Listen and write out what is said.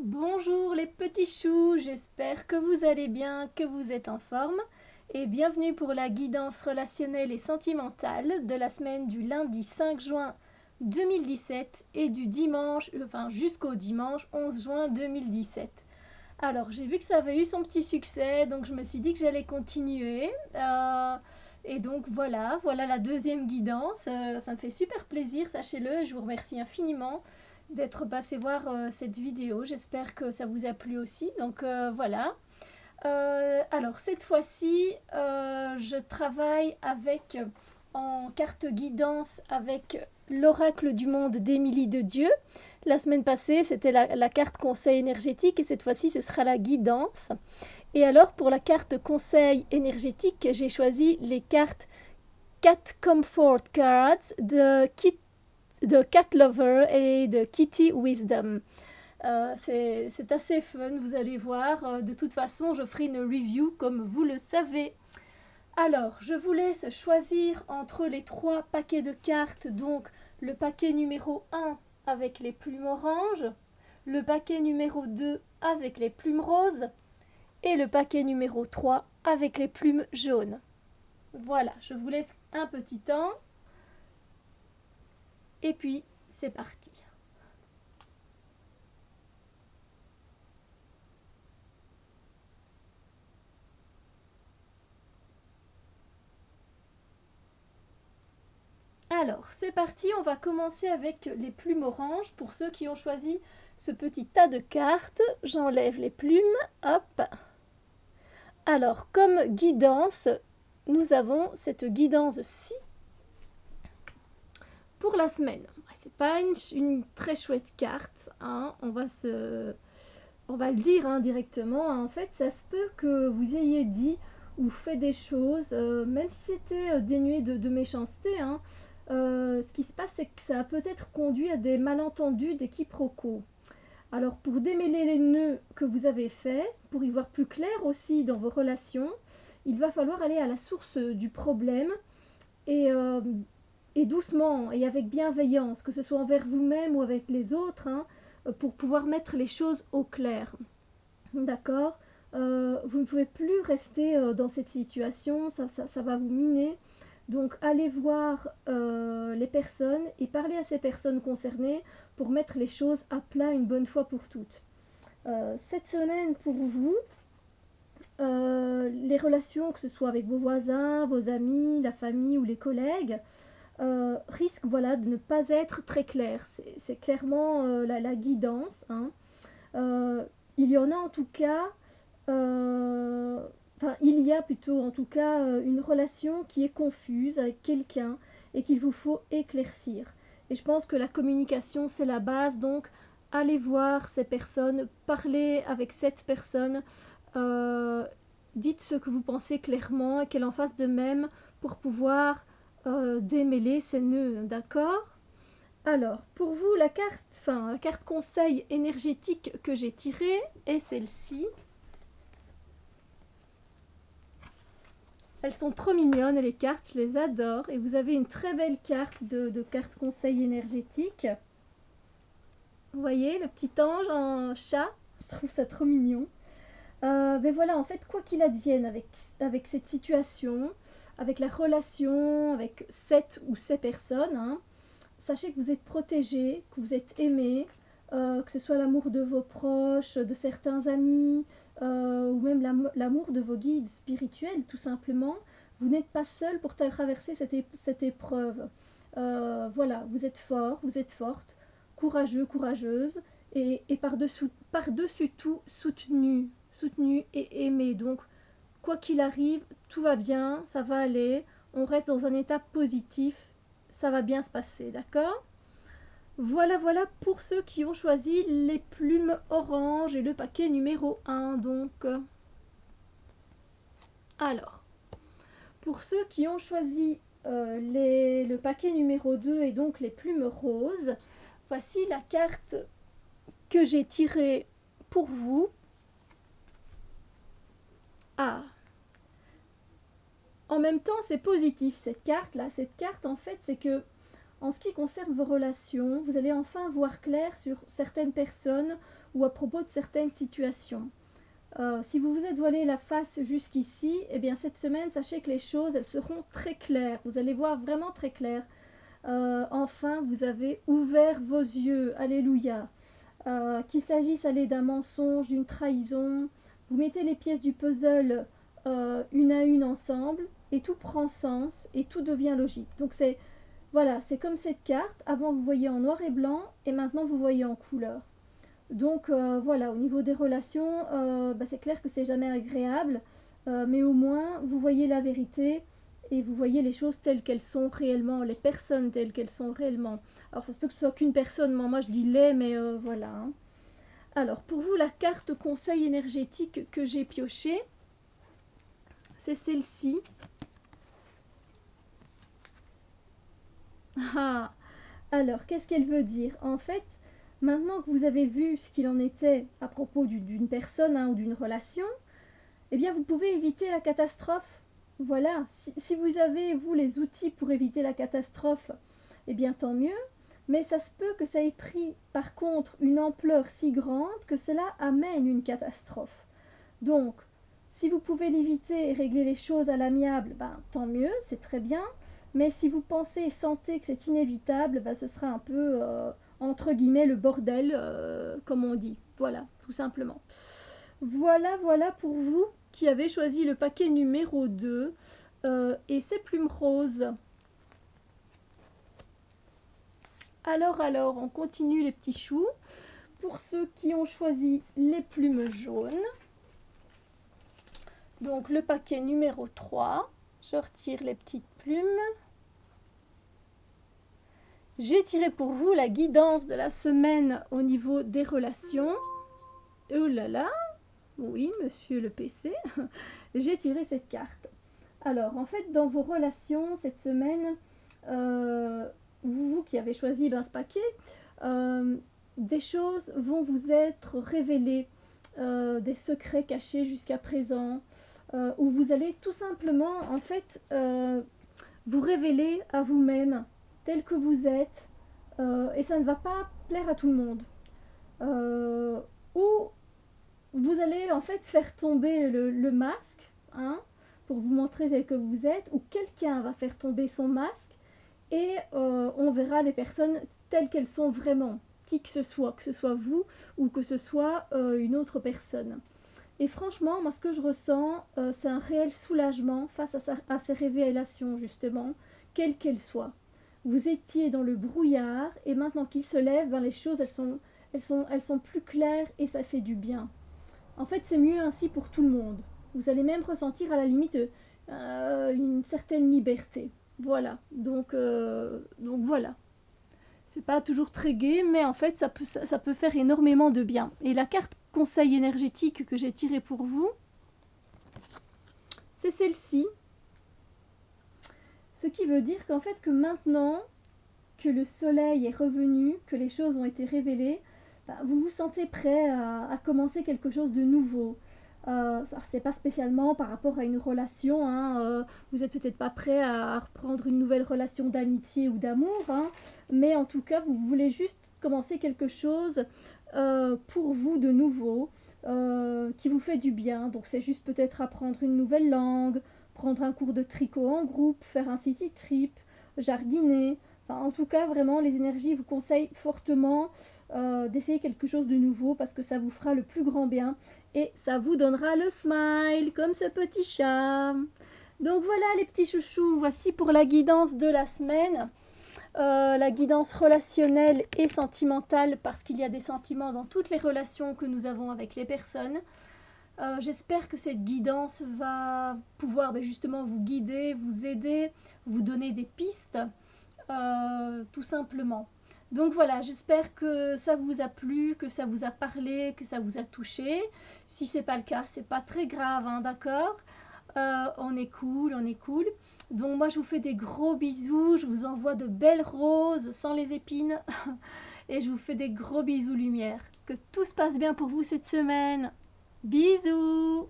Bonjour les petits choux, j'espère que vous allez bien, que vous êtes en forme et bienvenue pour la guidance relationnelle et sentimentale de la semaine du lundi 5 juin 2017 et du dimanche, jusqu'au dimanche 11 juin 2017. Alors j'ai vu que ça avait eu son petit succès, donc je me suis dit que j'allais continuer. Et donc voilà la deuxième guidance. Ça me fait super plaisir, sachez-le, je vous remercie infiniment d'être passé voir cette vidéo. J'espère que ça vous a plu aussi. Donc voilà. Alors cette fois-ci, je travaille en carte guidance avec l'oracle du monde d'Émilie de Dieu. La semaine passée, c'était la carte conseil énergétique et cette fois-ci, ce sera la guidance. Et alors, pour la carte conseil énergétique, j'ai choisi les cartes Cat Comfort Cards de Cat Lover et de Kitty Wisdom. C'est assez fun, vous allez voir. De toute façon, je ferai une review comme vous le savez. Alors, je vous laisse choisir entre les trois paquets de cartes, donc le paquet numéro 1 avec les plumes oranges, le paquet numéro 2 avec les plumes roses et le paquet numéro 3 avec les plumes jaunes. Voilà, je vous laisse un petit temps et puis c'est parti. Alors, c'est parti, on va commencer avec les plumes oranges. Pour ceux qui ont choisi ce petit tas de cartes, j'enlève les plumes, hop. Alors, comme guidance, nous avons cette guidance-ci pour la semaine. C'est pas une très chouette carte, hein. On va le dire directement. En fait, ça se peut que vous ayez dit ou fait des choses, même si c'était dénué de méchanceté, hein. Ce qui se passe, c'est que ça a peut-être conduit à des malentendus, des quiproquos. Alors, pour démêler les nœuds que vous avez faits, pour y voir plus clair aussi dans vos relations, il va falloir aller à la source du problème et, euh, et doucement et avec bienveillance, que ce soit envers vous-même ou avec les autres, hein, pour pouvoir mettre les choses au clair. D'accord. Vous ne pouvez plus rester dans cette situation, ça va vous miner. Donc allez voir les personnes et parlez à ces personnes concernées pour mettre les choses à plat une bonne fois pour toutes. Cette semaine pour vous, les relations, que ce soit avec vos voisins, vos amis, la famille ou les collègues, risquent de ne pas être très claires. C'est clairement la guidance, hein. Il y en a en tout cas, il y a plutôt en tout cas une relation qui est confuse avec quelqu'un et qu'il vous faut éclaircir. Et je pense que la communication, c'est la base, donc allez voir ces personnes, parlez avec cette personne, euh, dites ce que vous pensez clairement et qu'elle en fasse de même pour pouvoir démêler ces nœuds, d'accord? Alors, pour vous, la carte conseil énergétique que j'ai tirée est celle-ci. Elles sont trop mignonnes, les cartes, je les adore. Et vous avez une très belle carte de carte conseil énergétique. Vous voyez, le petit ange en chat. Je trouve ça trop mignon. Mais voilà, en fait, quoi qu'il advienne avec cette situation, avec la relation, avec cette ou ces personnes, hein, sachez que vous êtes protégé, que vous êtes aimé, que ce soit l'amour de vos proches, de certains amis, ou même l'amour de vos guides spirituels, tout simplement. Vous n'êtes pas seul pour traverser cette épreuve. Voilà, vous êtes fort, vous êtes forte, courageux, courageuse, et par-dessus tout soutenu, soutenu et aimé. Donc, quoi qu'il arrive, tout va bien, ça va aller, on reste dans un état positif, ça va bien se passer, d'accord? Voilà pour ceux qui ont choisi les plumes oranges et le paquet numéro 1, donc. Alors, pour ceux qui ont choisi le paquet numéro 2 et donc les plumes roses, voici la carte que j'ai tirée pour vous. Ah, en même temps, c'est positif cette carte là. Cette carte, en fait, c'est que En ce qui concerne vos relations, vous allez enfin voir clair sur certaines personnes ou à propos de certaines situations. Si vous vous êtes voilé la face jusqu'ici, eh bien cette semaine, sachez que les choses, elles seront très claires. Vous allez voir vraiment très clair. Enfin, vous avez ouvert vos yeux. Alléluia. Qu'il s'agisse d'un mensonge, d'une trahison, vous mettez les pièces du puzzle une à une ensemble et tout prend sens et tout devient logique. Donc voilà, c'est comme cette carte. Avant, vous voyez en noir et blanc et maintenant, vous voyez en couleur. Donc voilà, au niveau des relations, c'est clair que c'est jamais agréable, mais au moins vous voyez la vérité et vous voyez les choses telles qu'elles sont réellement, les personnes telles qu'elles sont réellement. Alors ça se peut que ce soit qu'une personne, moi je dis les, mais voilà. Hein. Alors pour vous, la carte conseil énergétique que j'ai piochée, c'est celle-ci. Ah, alors qu'est-ce qu'elle veut dire? En fait, maintenant que vous avez vu ce qu'il en était à propos d'une personne ou d'une relation, eh bien vous pouvez éviter la catastrophe. Voilà, si vous avez, vous, les outils pour éviter la catastrophe, eh bien tant mieux. Mais ça se peut que ça ait pris, par contre, une ampleur si grande que cela amène une catastrophe. Donc, si vous pouvez l'éviter et régler les choses à l'amiable, tant mieux, c'est très bien. Mais si vous pensez et sentez que c'est inévitable, ce sera un peu, entre guillemets, le bordel, comme on dit. Voilà, tout simplement. Voilà pour vous qui avez choisi le paquet numéro 2 et ces plumes roses. Alors, on continue les petits choux. Pour ceux qui ont choisi les plumes jaunes, donc le paquet numéro 3, je retire les petites plumes. J'ai tiré pour vous la guidance de la semaine au niveau des relations. Oh là là, oui, monsieur le PC, j'ai tiré cette carte. Alors, en fait, dans vos relations, cette semaine, vous qui avez choisi ce paquet, des choses vont vous être révélées, des secrets cachés jusqu'à présent, où vous allez tout simplement, en fait, vous révéler à vous-même tel que vous êtes, et ça ne va pas plaire à tout le monde. Ou vous allez en fait faire tomber le masque, pour vous montrer tel que vous êtes, ou quelqu'un va faire tomber son masque, et on verra les personnes telles qu'elles sont vraiment, qui que ce soit vous, ou que ce soit une autre personne. Et franchement, moi ce que je ressens, c'est un réel soulagement face à ces révélations justement, quelles qu'elles soient. Vous étiez dans le brouillard, et maintenant qu'il se lève, les choses elles sont plus claires, et ça fait du bien. En fait, c'est mieux ainsi pour tout le monde. Vous allez même ressentir à la limite une certaine liberté. Voilà. Donc voilà. C'est pas toujours très gai, mais en fait, ça peut faire énormément de bien. Et la carte conseil énergétique que j'ai tirée pour vous, c'est celle-ci. Ce qui veut dire qu'en fait, que maintenant que le soleil est revenu, que les choses ont été révélées, vous vous sentez prêt à commencer quelque chose de nouveau. C'est pas spécialement par rapport à une relation, vous n'êtes peut-être pas prêt à reprendre une nouvelle relation d'amitié ou d'amour, mais en tout cas vous voulez juste commencer quelque chose pour vous de nouveau, qui vous fait du bien. Donc c'est juste peut-être apprendre une nouvelle langue, prendre un cours de tricot en groupe, faire un city trip, jardiner. En tout cas, vraiment, les énergies vous conseillent fortement d'essayer quelque chose de nouveau parce que ça vous fera le plus grand bien et ça vous donnera le smile comme ce petit chat. Donc voilà les petits chouchous, voici pour la guidance de la semaine. La guidance relationnelle et sentimentale parce qu'il y a des sentiments dans toutes les relations que nous avons avec les personnes. J'espère que cette guidance va pouvoir justement vous guider, vous aider, vous donner des pistes. Tout simplement. Donc voilà, j'espère que ça vous a plu, que ça vous a parlé, que ça vous a touché. Si c'est pas le cas, c'est pas très grave, d'accord. On est cool. Donc moi je vous fais des gros bisous, je vous envoie de belles roses sans les épines et je vous fais des gros bisous lumière. Que tout se passe bien pour vous cette semaine. Bisous.